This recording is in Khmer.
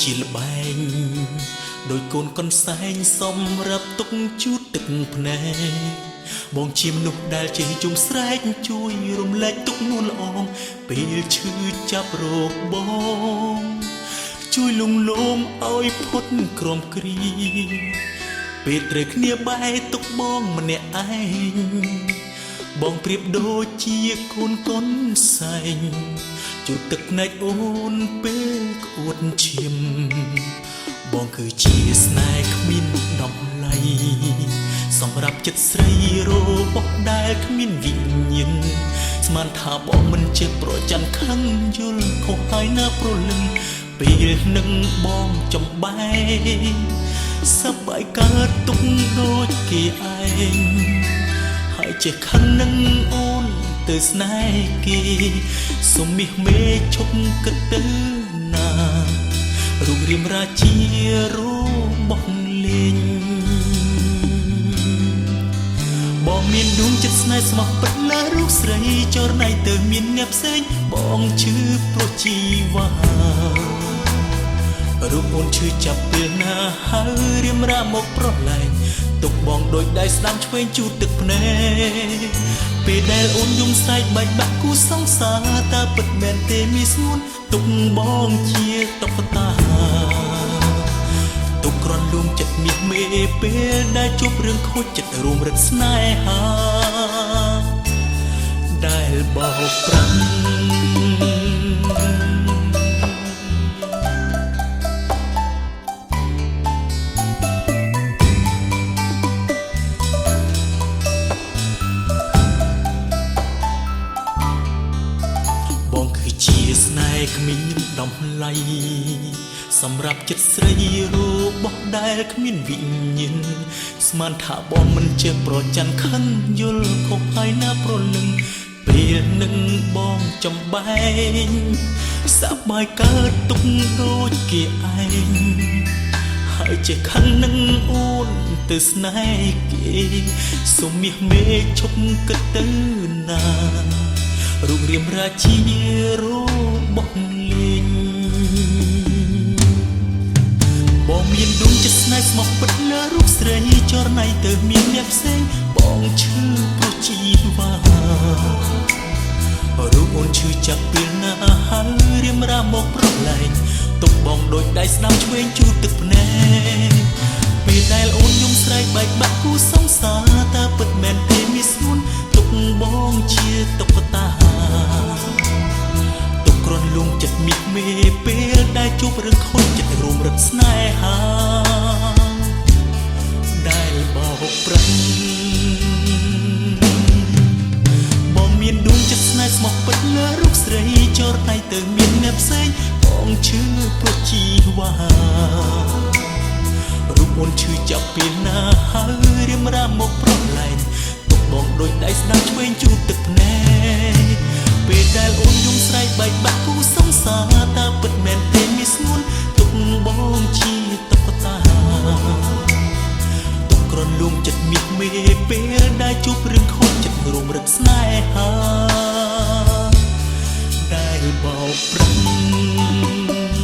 ជាលបែងដោយកូនកនសែងសម្រាប់ទុកជូតទឹកភ្នែកបងជាមនុស្សដែលចេះជុំស្រែកជួយរំលែកទុកនួនល្អងពេលឈឺចាប់រោគបងជួយលំលោមឲ្យផុតក្រំគ្រីពេលត្រូវគ្នាបែកទុកបងម្នាក់ឯងបងប្រៀបដូចជាកូនកនសែងជូតទឹកភ្នែកអូនពេលក្អួតឈាមបងគឺជាស្នេហ៍គ្មានដំឡៃសម្រាប់ចិត្តស្រីរបស់ដែលគ្មានវិញ្ញាណស្មានថាបងមិនចេះប្រច័ណ្ឌខឹងយល់ខុសហើយណាប្រលឹងពេលនឹងបងចំបែកសប្បាយកើតទុកដូចគេឯងហើយចេះខឹងនឹងអូនទៅស្នេហ៍គេសុំមាសមេឈប់គិតទៅណារូបរាងរាជារបស់លេងបងមានដួងចិត្តស្នេហ៍ស្មោះពិតលើរូបស្រីចរណៃទៅមានអ្នកផ្សេងបងឈឺព្រោះជីវ៉ារូបអូនឈឺចាប់ពេលណាហើយរៀមរាមកប្រឡែងទុកបងដូចដៃស្ដាំឆ្វេងជូតទឹកភ្នែកពេលដែលអូនយំស្រែកបែកបាក់គូសង្សារតើពិតមែនទេមានស្ងួនទុកបងជាតុក្កតាទុកគ្រាន់លួងចិត្តមាសមេពេលដែលជួបរឿងខូចចិត្តរួមរឹតស្នេហាដែលបោកប្រាំជាស្នេហ៍គ្មានដំឡៃសម្រាប់ចិត្តស្រីរបស់ដែលគ្មានវិញ្ញាណស្មានថាបងមិនចេះប្រច័ណ្ឌខឹងយល់ខុសហើយណាប្រលឹងពេលនឹងបងចំបែងសប្បាយកើតទុកដូចគេឯងហើយចេះខឹងនឹងអូនទៅស្នេហ៍គេសុំមាសមេឈប់គិតទៅណារូបរាងរាជារបស់លេងបងមានដួងចិត្តស្នេហ៍ស្មោះពិតលើរូបស្រីចរណៃទៅមានអ្នកផ្សេងបងឈឺព្រោះជីវ៉ារូបអូនឈឺចាប់ពេលណាហើយរៀមរាមកប្រឡែងទុកបងដូចដៃស្ដាំឆ្វេងជូតទឹកភ្នែកពេលដែលអូនយំស្រែកបែកបាក់គូសង្សារតើពិតមែនទេមានស្ងួនទុកបងជាតុក្កតាទុកគ្រាន់លួងចិត្តមាសមេពេលដែលជួបរឿងខូចចិត្តរួមរឹតស្នេហាដែលបោកប្រាំបងមានដួងចិត្តស្នេហ៍ស្មោះពិតលើរូបស្រីចរណៃទៅមានអ្នកផ្សេងបងឈឺព្រោះជីវ៉ារូបអូនឈឺចាប់ពេលណាហើយរៀមរាមកប្រឡែងបងដូចដៃស្ដាំឆ្វេងជូតទឹកភ្នែកពេលដែលអូនយំស្រែកបែកបាក់គូសង្សារតើពិតមែនទេមានស្ងួនទុកបងជាតុក្កតាទុកគ្រាន់លួងចិត្តមាសមេពេលដែលជួបរឿងខូចចិត្តរួមរឹតស្នេហាដែលបោកប្រាំ